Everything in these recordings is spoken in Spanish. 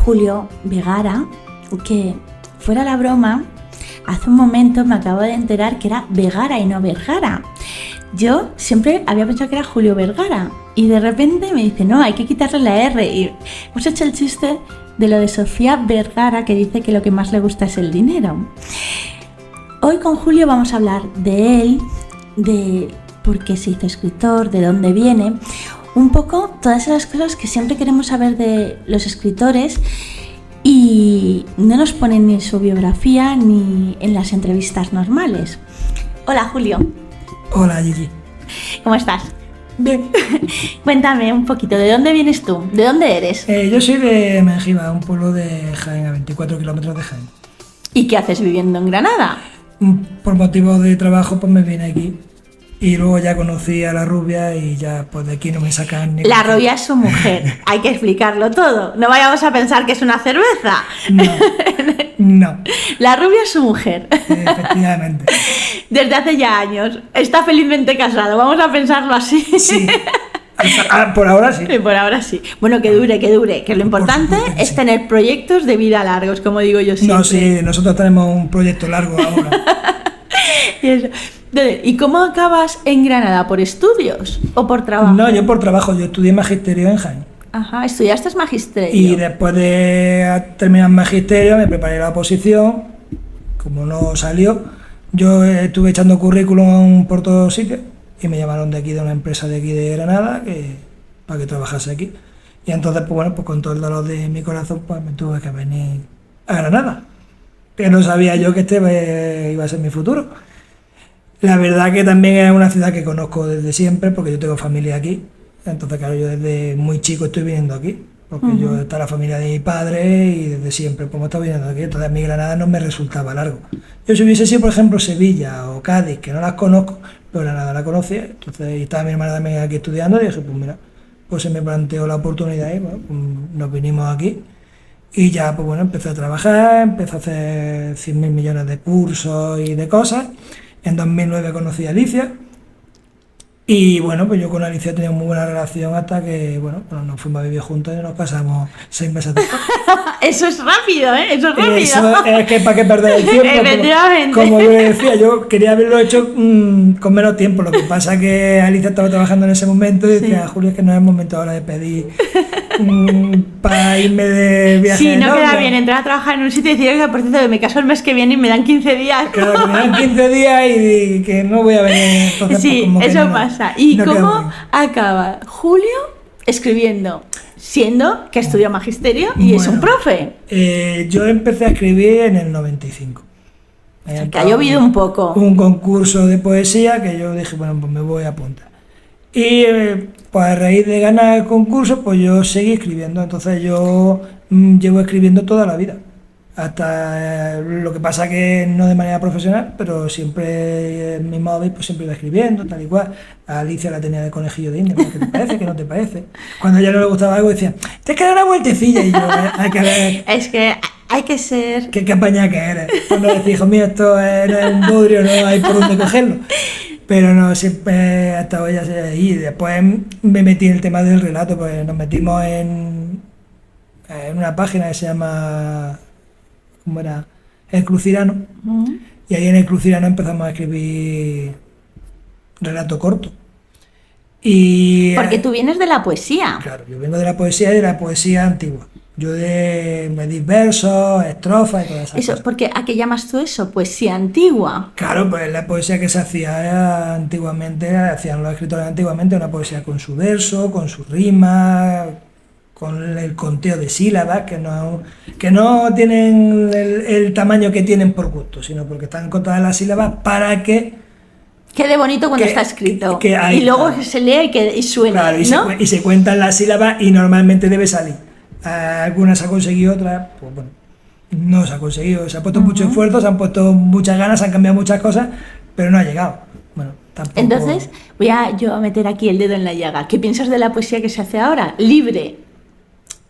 Julio Vergara, que fuera la broma, hace un momento me acabo de enterar que era Vergara y no Vergara. Yo siempre había pensado que era Julio Vergara y de repente me dice, no, hay que quitarle la R. Y hemos hecho el chiste de lo de Sofía Vergara, que dice que lo que más le gusta es el dinero. Hoy con Julio vamos a hablar de él, de por qué se hizo escritor, de dónde viene, un poco todas esas cosas que siempre queremos saber de los escritores y no nos ponen ni en su biografía ni en las entrevistas normales. Hola, Julio. Hola, Gigi. ¿Cómo estás? Bien. Cuéntame un poquito, ¿de dónde vienes tú? ¿De dónde eres? Yo soy de Mengiba, un pueblo de Jaén, a 24 kilómetros de Jaén. ¿Y qué haces viviendo en Granada? Por motivos de trabajo, pues me vine aquí. Y luego ya conocí a la rubia y ya pues de aquí no me sacan ni... La rubia es su mujer, hay que explicarlo todo. No vayamos a pensar que es una cerveza. No. La rubia es su mujer. Efectivamente. Desde hace ya años. Está felizmente casado, vamos a pensarlo así. Sí. Por ahora sí. Por ahora sí. Bueno, que dure. Que lo importante es tener proyectos de vida largos, como digo yo siempre. No, sí, nosotros tenemos un proyecto largo ahora. Y eso. ¿Y cómo acabas en Granada? ¿Por estudios o por trabajo? No, yo por trabajo. Yo estudié magisterio en Jaén. Ajá, estudiaste magisterio. Y después de terminar magisterio me preparé la oposición. Como no salió, yo estuve echando currículum por todos sitios y me llamaron de aquí, de una empresa de aquí de Granada, para que trabajase aquí. Y entonces, pues bueno, pues con todo el dolor de mi corazón, pues me tuve que venir a Granada. Que no sabía yo que este iba a ser mi futuro. La verdad que también es una ciudad que conozco desde siempre, porque yo tengo familia aquí. Entonces, claro, yo desde muy chico estoy viniendo aquí, porque yo está la familia de mi padre y desde siempre pues, he estado viniendo aquí. Entonces, a mí Granada no me resultaba largo. Yo si hubiese sido, por ejemplo, Sevilla o Cádiz, que no las conozco, pero Granada la conocía, entonces y estaba mi hermana también aquí estudiando, y dije, pues mira, pues se me planteó la oportunidad y bueno, pues, nos vinimos aquí. Y ya, pues bueno, empecé a trabajar, empecé a hacer 100.000 millones de cursos y de cosas. En 2009 conocí a Alicia y bueno, pues yo con Alicia tenía muy buena relación hasta que, bueno, nos fuimos a vivir juntos y nos casamos 6 meses después. Eso es rápido, ¿eh? Eso es rápido. Eso es que para qué perder el tiempo. Efectivamente. Como yo le decía, yo quería haberlo hecho con menos tiempo. Lo que pasa es que Alicia estaba trabajando en ese momento y decía, Julio, es que no es el momento ahora de pedir para irme de viaje. Sí, no queda bien entrar a trabajar en un sitio y decir, oiga, por cierto, me caso el mes que viene y me dan 15 días. Claro, que me dan 15 días y que no voy a venir. Entonces, sí, pues, como que eso no, pasa. ¿Y no cómo acaba Julio escribiendo? Siendo que estudia magisterio y es un profe. Yo empecé a escribir en el 95. O sea, que ha llovido un poco. Un concurso de poesía que yo dije, bueno, pues me voy a apuntar. Y pues a raíz de ganar el concurso, pues yo seguí escribiendo. Entonces yo llevo escribiendo toda la vida. Hasta lo que pasa que no de manera profesional, pero siempre en mi hobby, pues siempre iba escribiendo, tal y cual. A Alicia la tenía de conejillo de India, ¿qué te parece? ¿Qué no te parece? Cuando a ella no le gustaba algo decía, tienes que dar una vueltecilla, y yo, hay que ver. Es que hay que ser... ¿Qué campaña que eres? Cuando decís, hijo mío, esto era un bodrio, no hay por dónde cogerlo. Pero no, siempre ha estado ella ahí. Y después me metí en el tema del relato, pues nos metimos en una página que se llama... ¿Cómo era? El Crucirano. Y ahí en el Crucirano empezamos a escribir relato corto. Y, porque tú vienes de la poesía. Claro, yo vengo de la poesía y de la poesía antigua. Yo me di versos, estrofas y todas esas cosas. Porque ¿a qué llamas tú eso? Poesía antigua. Claro, pues la poesía que se hacía antiguamente, hacían los escritores antiguamente, una poesía con su verso, con su rima, con el conteo de sílabas, que no tienen el tamaño que tienen por gusto, sino porque están contadas las sílabas para que... Quede bonito cuando está escrito. Y luego se lee y suena, claro, ¿no? y se cuentan las sílabas y normalmente debe salir. Algunas se ha conseguido, otras, pues bueno, no se ha conseguido. Se ha puesto mucho esfuerzo, se han puesto muchas ganas, se han cambiado muchas cosas, pero no ha llegado. Bueno, tampoco... Entonces, voy yo a meter aquí el dedo en la llaga. ¿Qué piensas de la poesía que se hace ahora? Libre.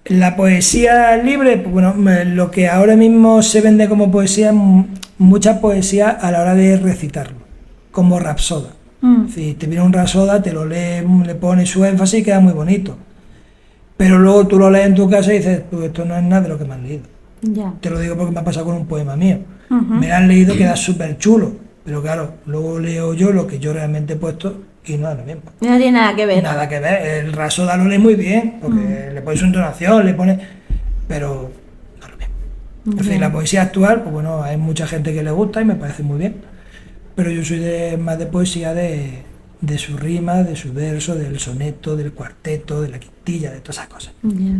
La poesía libre, pues bueno, lo que ahora mismo se vende como poesía, mucha poesía a la hora de recitarlo, como rapsoda. Si te viene un rapsoda, te lo lee, le pones su énfasis y queda muy bonito. pero luego tú lo lees en tu casa y dices, pues esto no es nada de lo que me has leído. Ya. Te lo digo porque me ha pasado con un poema mío. Ujú. Me lo han leído, queda súper chulo, pero claro, luego leo yo lo que yo realmente he puesto y no es lo mismo. No tiene nada que ver. Nada que ver, el Rasoda lo lee muy bien, porque le pone su entonación, le pone... pero no es lo mismo. Es decir, la poesía actual, pues bueno, hay mucha gente que le gusta y me parece muy bien, pero yo soy más de poesía de su rima, de su verso, del soneto, del cuarteto, de la quintilla, de todas esas cosas. Ya.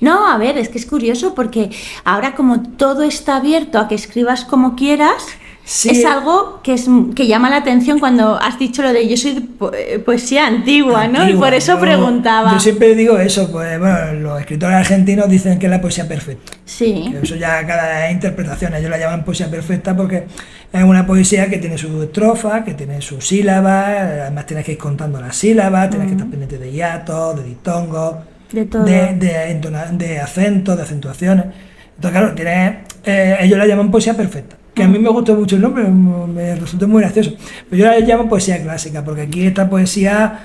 No, a ver, es que es curioso porque ahora como todo está abierto a que escribas como quieras, Sí. es algo que llama la atención cuando has dicho lo de yo soy de poesía antigua, ¿no? Y Antigua, por eso preguntaba. Yo siempre digo eso, pues bueno, los escritores argentinos dicen que es la poesía perfecta. Sí, Eso ya cada interpretación, ellos la llaman poesía perfecta porque es una poesía que tiene sus estrofas, que tiene sus sílabas, además tienes que ir contando las sílabas, tienes que estar pendiente de hiatos, de diptongos, de todo. de acentos, de acentuaciones. Entonces, claro, ellos la llaman poesía perfecta, que a mí me gustó mucho el nombre, me resultó muy gracioso. Pero yo la llamo poesía clásica, porque aquí esta poesía...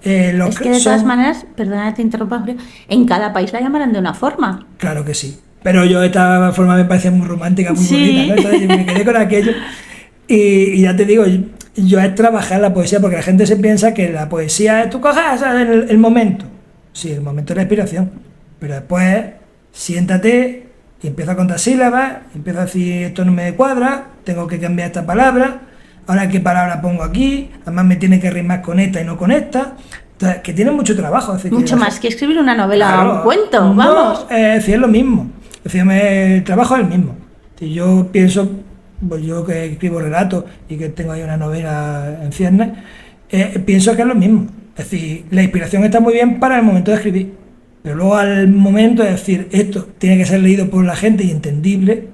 Es que de todas maneras, perdona que te interrumpa, Julio, en cada país la llamarán de una forma. Claro que sí. Pero yo esta forma me parece muy romántica, muy bonita, ¿no? Entonces me quedé con aquello. Y ya te digo, yo es trabajar la poesía, porque la gente se piensa que la poesía es tú cojas el momento. Sí, el momento es la inspiración. Pero después, siéntate y empieza a contar sílabas, empieza a decir esto no me cuadra, tengo que cambiar esta palabra, ahora qué palabra pongo aquí, además me tiene que rimar con esta y no con esta. Entonces, que tiene mucho trabajo. Es decir, Mucho más que escribir una novela claro, o un cuento, no, vamos. Es decir, es lo mismo. Es decir, el trabajo es el mismo. Si yo pienso, pues yo que escribo relatos y que tengo ahí una novela en ciernes, pienso que es lo mismo. Es decir, la inspiración está muy bien para el momento de escribir, pero luego al momento de decir esto tiene que ser leído por la gente y entendible,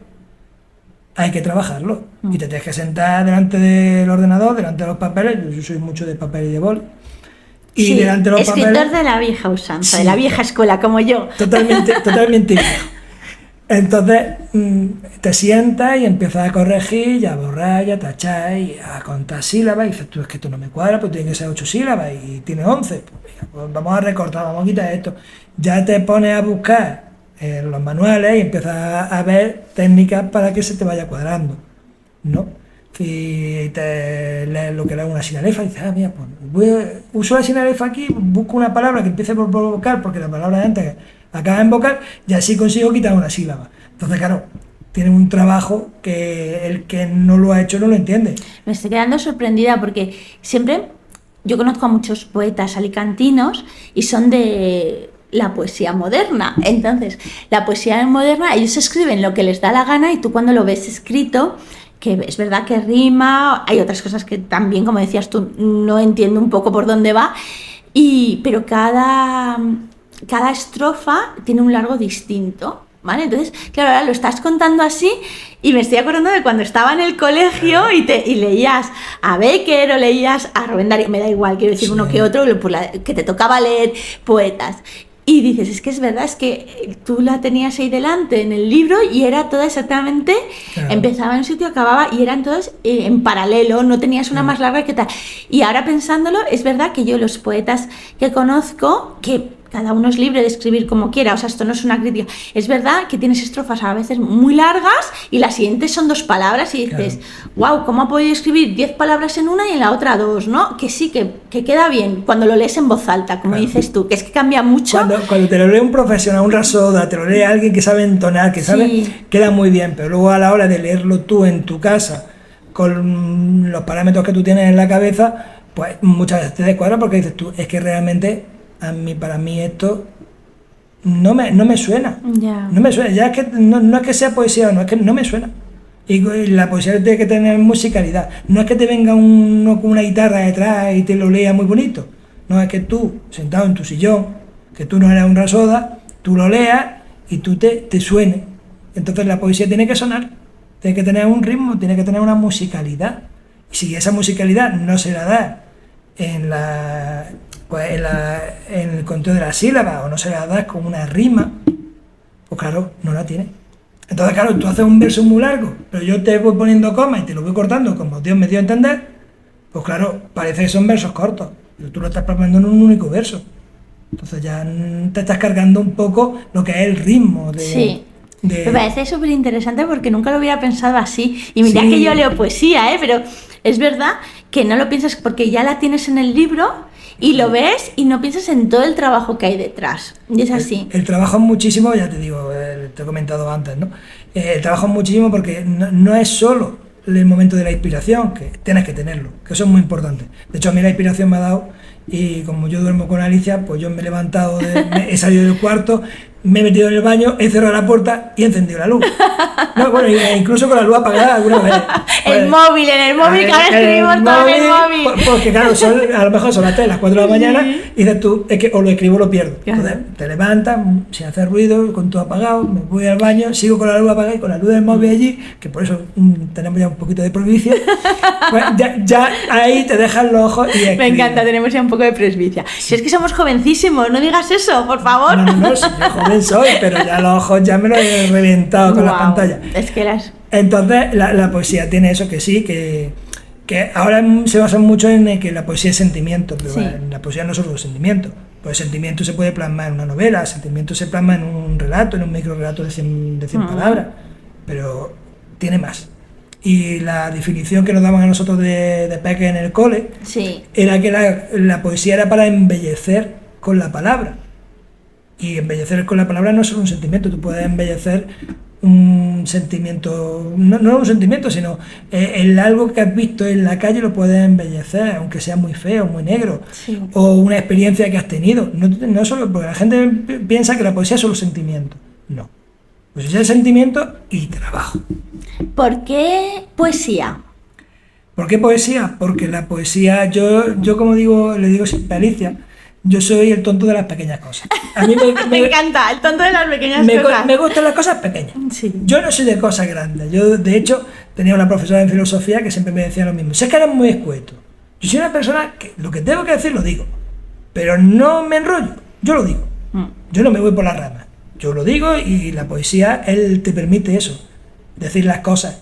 hay que trabajarlo. Y te tienes que sentar delante del ordenador, delante de los papeles. Yo soy mucho de papel y de bol. Y Sí, delante de los escritor papeles, de la vieja usanza, Sí, de la vieja escuela, como yo. totalmente viejo. Entonces te sientas y empiezas a corregir, y a borrar, y a tachar, y a contar sílabas, y dices, tú, es que esto no me cuadra, pues tiene que ser 8 sílabas, y tiene 11, pues, venga, pues vamos a recortar, vamos a quitar esto. Ya te pones a buscar en los manuales y empiezas a ver técnicas para que se te vaya cuadrando, ¿no? Si te lees lo que es una sinalefa y dices, mira, pues uso la sinalefa aquí, busco una palabra que empiece por vocal, porque la palabra de antes acaba en vocal, y así consigo quitar una sílaba. Entonces, claro, tiene un trabajo que el que no lo ha hecho no lo entiende. Me estoy quedando sorprendida porque siempre yo conozco a muchos poetas alicantinos y son de la poesía moderna. Entonces, la poesía moderna, ellos escriben lo que les da la gana y tú cuando lo ves escrito, que es verdad que rima, hay otras cosas que también, como decías tú, no entiendo un poco por dónde va, pero cada estrofa tiene un largo distinto. ¿Vale? Entonces, claro, ahora lo estás contando así y me estoy acordando de cuando estaba en el colegio y leías a Becker o leías a Rubén Darío, me da igual, quiero decir, Sí. uno que otro, que te tocaba leer poetas. Y dices, es que es verdad, es que tú la tenías ahí delante en el libro y era toda exactamente, Claro. empezaba en un sitio, acababa y eran todas en paralelo, no tenías una más larga que tal. Y ahora pensándolo, es verdad que yo los poetas que conozco, que cada uno es libre de escribir como quiera, o sea, esto no es una crítica, es verdad que tienes estrofas a veces muy largas y las siguientes son 2 palabras y dices, wow, ¿cómo ha podido escribir 10 palabras en una y en la otra 2, ¿no? Que sí, que queda bien cuando lo lees en voz alta, como dices tú, que es que cambia mucho. Cuando te lo lee un profesional, un Rasoda, te lo lee alguien que sabe entonar, que sabe, Sí. queda muy bien, pero luego a la hora de leerlo tú en tu casa, con los parámetros que tú tienes en la cabeza, pues muchas veces te descuadra porque dices tú, es que realmente para mí esto no me suena. Ya. No me suena, ya es que no es que sea poesía, no es que no me suena. Y la poesía tiene que tener musicalidad. No es que te venga uno con una guitarra detrás y te lo lea muy bonito. No, es que tú, sentado en tu sillón, que tú no eres un Rasoda, tú lo leas y tú te suene. Entonces la poesía tiene que sonar, tiene que tener un ritmo, tiene que tener una musicalidad. Y si esa musicalidad no se la da en el conteo de las sílabas o no se la das con una rima, pues claro, no la tiene. Entonces, claro, tú haces un verso muy largo, pero yo te voy poniendo coma y te lo voy cortando como Dios me dio a entender, pues claro, parece que son versos cortos, pero tú lo estás plasmando en un único verso. Entonces ya te estás cargando un poco lo que es el ritmo de... Sí. Me parece súper interesante porque nunca lo hubiera pensado así. Y mira Sí. que yo leo poesía, pero es verdad que no lo piensas porque ya la tienes en el libro y lo ves y no piensas en todo el trabajo que hay detrás. Y es así. El trabajo es muchísimo, ya te digo, te he comentado antes, ¿no? El trabajo es muchísimo porque no es solo el momento de la inspiración, que tienes que tenerlo, que eso es muy importante. De hecho, a mí la inspiración me ha dado, y como yo duermo con Alicia, pues yo me he levantado, he salido del cuarto, me he metido en el baño, he cerrado la puerta y he encendido la luz. No, bueno, incluso con la luz apagada alguna vez. El móvil, en el móvil, que ahora escribimos todo en el móvil. Porque claro, a lo mejor son las 3, las 4 de la mañana, y dices tú, es que o lo escribo o lo pierdo. Entonces te levantas, sin hacer ruido, con todo apagado, me voy al baño, sigo con la luz apagada y con la luz del móvil allí, que por eso tenemos ya un poquito de provincia, pues ya ahí te dejan los ojos y escribes. Me encanta, tenemos ya un poco de presbicia. Si es que somos jovencísimos, no digas eso, por favor. No, si yo joven soy, pero ya los ojos ya me los he reventado con la pantalla. Es que Entonces la poesía tiene eso, que sí, que ahora se basa mucho en que la poesía es sentimiento, pero Sí. la poesía no es solo sentimiento. Pues el sentimiento se puede plasmar en una novela, el sentimiento se plasma en un relato, en un micro relato de 100 palabras, pero tiene más. Y la definición que nos daban a nosotros de peque en el cole sí. era que la poesía era para embellecer con la palabra. Y embellecer con la palabra no es solo un sentimiento, tú puedes embellecer un sentimiento, no un sentimiento, sino el algo que has visto en la calle lo puedes embellecer, aunque sea muy feo, muy negro, Sí. o una experiencia que has tenido. No solo, porque la gente piensa que la poesía es solo sentimiento. No. Poesía es sentimiento y trabajo. ¿Por qué poesía? ¿Por qué poesía? Porque la poesía, yo como digo, le digo siempre a Alicia, yo soy el tonto de las pequeñas cosas. A mí Me encanta, el tonto de las pequeñas cosas. me gustan las cosas pequeñas. Sí. Yo no soy de cosas grandes. Yo, de hecho, tenía una profesora en filosofía que siempre me decía lo mismo. Sé que eres muy escueto. Yo soy una persona que lo que tengo que decir lo digo. Pero no me enrollo. Yo lo digo. Yo no me voy por las ramas. Yo lo digo y la poesía, él te permite eso. Decir las cosas.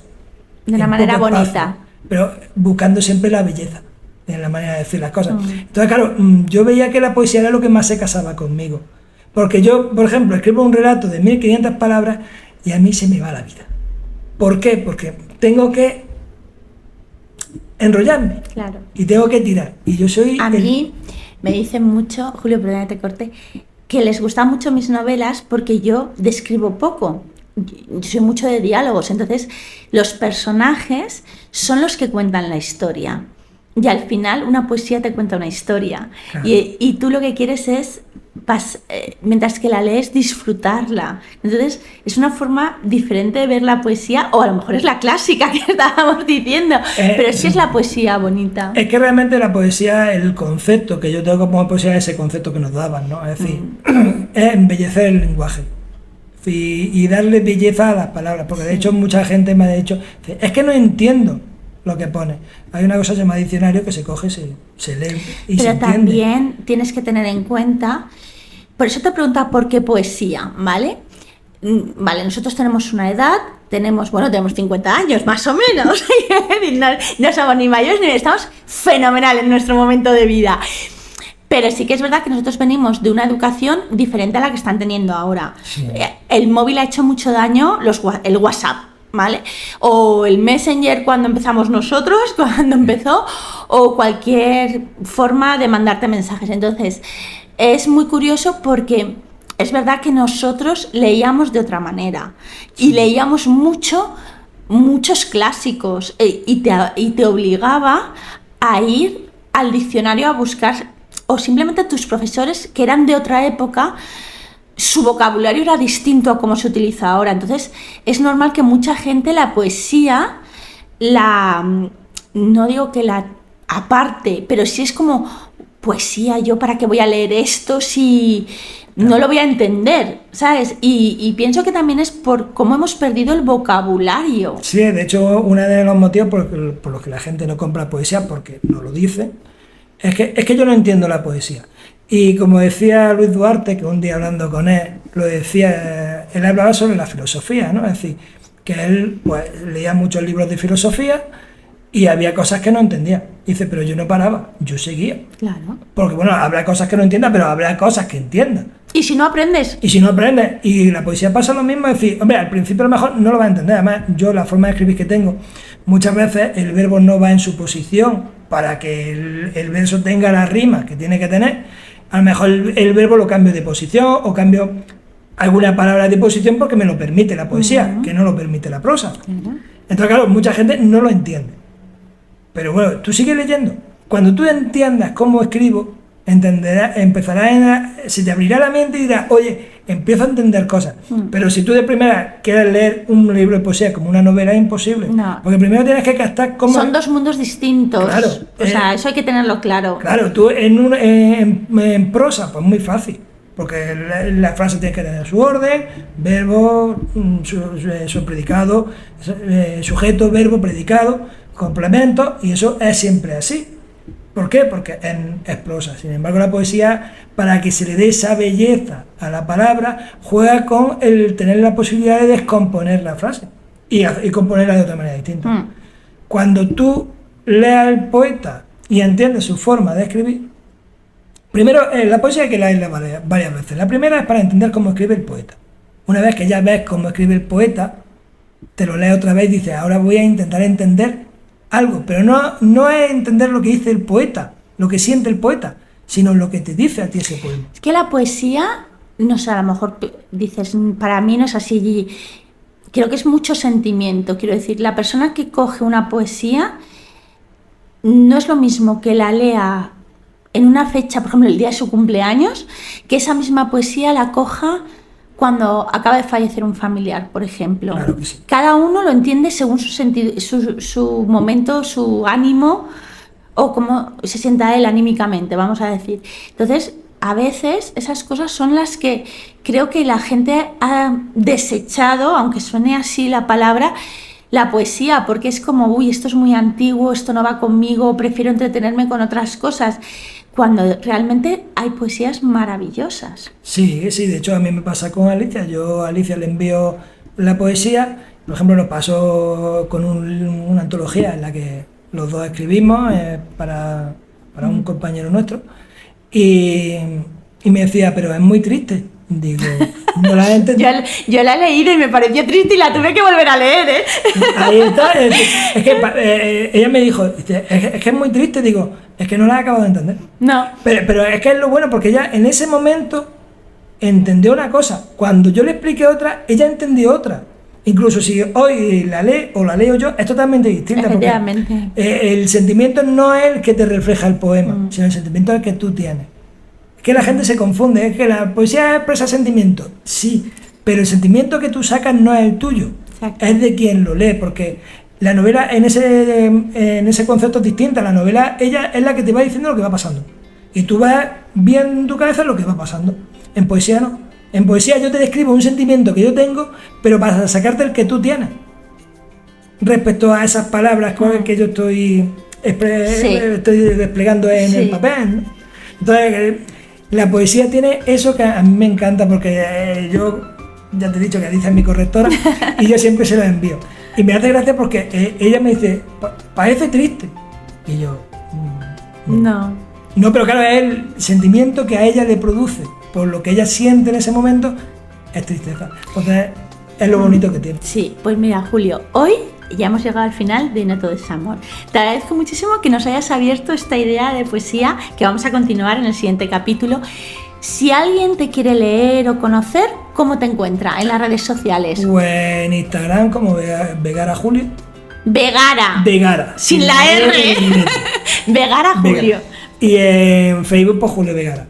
De una en manera poco espacio, bonita. pero buscando siempre la belleza en la manera de decir las cosas. Entonces, claro, yo veía que la poesía era lo que más se casaba conmigo. Porque yo, por ejemplo, escribo un relato de 1500 palabras y a mí se me va la vida. ¿Por qué? Porque tengo que enrollarme. Claro. Y tengo que tirar. Y yo soy... A mí me dicen mucho, Julio, perdona que te corte, que les gustan mucho mis novelas porque yo describo poco. Yo soy mucho de diálogos, entonces los personajes son los que cuentan la historia. Y al final una poesía te cuenta una historia. Claro. Y tú lo que quieres es, mientras que la lees, disfrutarla. Entonces es una forma diferente de ver la poesía, o a lo mejor es la clásica que estábamos diciendo, pero es que es la poesía bonita. Es que realmente la poesía, el concepto que yo tengo como poesía es ese concepto que nos daban, ¿no? Es decir, es embellecer el lenguaje. Y darle belleza a las palabras, porque de hecho mucha gente me ha dicho, es que no entiendo lo que pone. Hay una cosa llamada diccionario que se coge, se lee y se Pero entiende. también tienes que tener en cuenta, por eso te preguntaba por qué poesía, ¿vale? Vale, nosotros tenemos una edad, tenemos 50 años, más o menos, no somos ni mayores ni estamos fenomenal en nuestro momento de vida. Pero sí que es verdad que nosotros venimos de una educación diferente a la que están teniendo ahora. Sí. El móvil ha hecho mucho daño, el WhatsApp, ¿vale? O el Messenger cuando empezamos nosotros, cuando empezó, o cualquier forma de mandarte mensajes. Entonces, es muy curioso porque es verdad que nosotros leíamos de otra manera y leíamos muchos clásicos y te obligaba a ir al diccionario a buscar, o simplemente tus profesores que eran de otra época, su vocabulario era distinto a cómo se utiliza ahora. Entonces es normal que mucha gente la poesía no digo que la aparte, pero sí es como poesía, yo para qué voy a leer esto si no lo voy a entender, ¿sabes? Y pienso que también es por cómo hemos perdido el vocabulario. Sí, de hecho, uno de los motivos por los que la gente no compra poesía, porque no lo dice, es que yo no entiendo la poesía. Y como decía Luis Duarte, que un día hablando con él, lo decía, él hablaba sobre la filosofía, ¿no? Es decir, que él pues, leía muchos libros de filosofía Y había cosas que no entendía. Dice, pero yo no paraba, yo seguía. Claro. Porque bueno, habrá cosas que no entienda, pero habrá cosas que entienda. ¿Y si no aprendes? Y si no aprendes, y la poesía pasa lo mismo, es decir, hombre, al principio a lo mejor no lo vas a entender. Además, yo la forma de escribir que tengo, muchas veces el verbo no va en su posición para que el verso tenga la rima que tiene que tener. A lo mejor el verbo lo cambio de posición o cambio alguna palabra de posición porque me lo permite la poesía, que no lo permite la prosa. Entonces, claro, mucha gente no lo entiende. Pero bueno, tú sigues leyendo. Cuando tú entiendas cómo escribo, se te abrirá la mente y dirás, oye, empiezo a entender cosas. Pero si tú de primera quieres leer un libro de poesía como una novela, es imposible. No. Porque primero tienes que captar cómo... Son dos mundos distintos. Claro. O sea, eso hay que tenerlo claro. Claro, tú en prosa, pues muy fácil. Porque la frase tiene que tener su orden, verbo, su predicado, sujeto, verbo, predicado, complemento, y eso es siempre así. ¿Por qué? Porque es prosa. Sin embargo, la poesía, para que se le dé esa belleza a la palabra, juega con el tener la posibilidad de descomponer la frase y componerla de otra manera distinta. Cuando tú leas al poeta y entiendes su forma de escribir, primero, la poesía hay que leerla varias veces. La primera es para entender cómo escribe el poeta. Una vez que ya ves cómo escribe el poeta, te lo lees otra vez y dices, ahora voy a intentar entender algo, pero no es entender lo que dice el poeta, lo que siente el poeta, sino lo que te dice a ti ese poema. Es que la poesía, no sé, a lo mejor dices, para mí no es así, creo que es mucho sentimiento. Quiero decir, la persona que coge una poesía no es lo mismo que la lea en una fecha, por ejemplo, el día de su cumpleaños, que esa misma poesía la coja cuando acaba de fallecer un familiar, por ejemplo. Claro que sí. Cada uno lo entiende según su sentido, su momento, su ánimo, o cómo se sienta él anímicamente, vamos a decir. Entonces, a veces esas cosas son las que creo que la gente ha desechado, aunque suene así la palabra, la poesía, porque es como, uy, esto es muy antiguo, esto no va conmigo, prefiero entretenerme con otras cosas, cuando realmente hay poesías maravillosas. Sí, de hecho a mí me pasa con Alicia. Yo a Alicia le envío la poesía, por ejemplo nos pasó con una antología en la que los dos escribimos para un compañero nuestro, y me decía, pero es muy triste. Digo, no la he entendido. Yo la he leído y me pareció triste y la tuve que volver a leer, ¿eh? Ahí está. Es que ella me dijo, es que es muy triste. Digo, es que no la he acabado de entender. No. Pero es que es lo bueno, porque ella en ese momento entendió una cosa. Cuando yo le expliqué otra, ella entendió otra. Incluso si hoy la lee o la leo yo, es totalmente distinta. Efectivamente. Porque el sentimiento no es el que te refleja el poema, sino el sentimiento es el que tú tienes. Es que la gente se confunde, es que la poesía expresa sentimiento, sí, pero el sentimiento que tú sacas no es el tuyo. Exacto. Es de quien lo lee, porque la novela en ese concepto es distinta. La novela, ella es la que te va diciendo lo que va pasando, y tú vas viendo en tu cabeza lo que va pasando. En poesía no. En poesía yo te describo un sentimiento que yo tengo, pero para sacarte el que tú tienes, respecto a esas palabras que yo estoy desplegando en el papel, ¿no? Entonces, la poesía tiene eso que a mí me encanta, porque yo ya te he dicho que Alicia es mi correctora y yo siempre se lo envío. Y me hace gracia porque ella me dice, parece triste. Y yo, no. No, pero claro, es el sentimiento que a ella le produce, por lo que ella siente en ese momento, es tristeza. Entonces, es lo bonito que tiene. Sí, pues mira, Julio, hoy ya hemos llegado al final de No Todo es Amor. Te agradezco muchísimo que nos hayas abierto esta idea de poesía, que vamos a continuar en el siguiente capítulo. Si alguien te quiere leer o conocer, ¿cómo te encuentra en las redes sociales? Pues en Instagram como Vegara Julio. Vegara. Sin la R. Vegara Julio. Y en Facebook, pues Julio Vegara.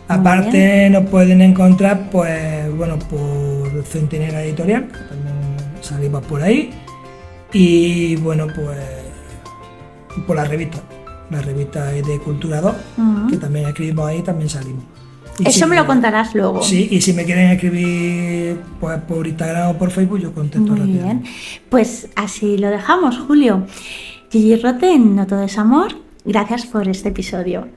Aparte nos pueden encontrar, pues bueno, por Centinela Editorial, también salimos por ahí. Y bueno, pues por la revista es de Cultura 2, que también escribimos ahí, también salimos. Y eso me lo contarás luego. Sí, y si me quieren escribir pues por Instagram o por Facebook, yo contesto rápido. Muy bien, pues así lo dejamos, Julio. Gigi Rote en No Todo es Amor, gracias por este episodio.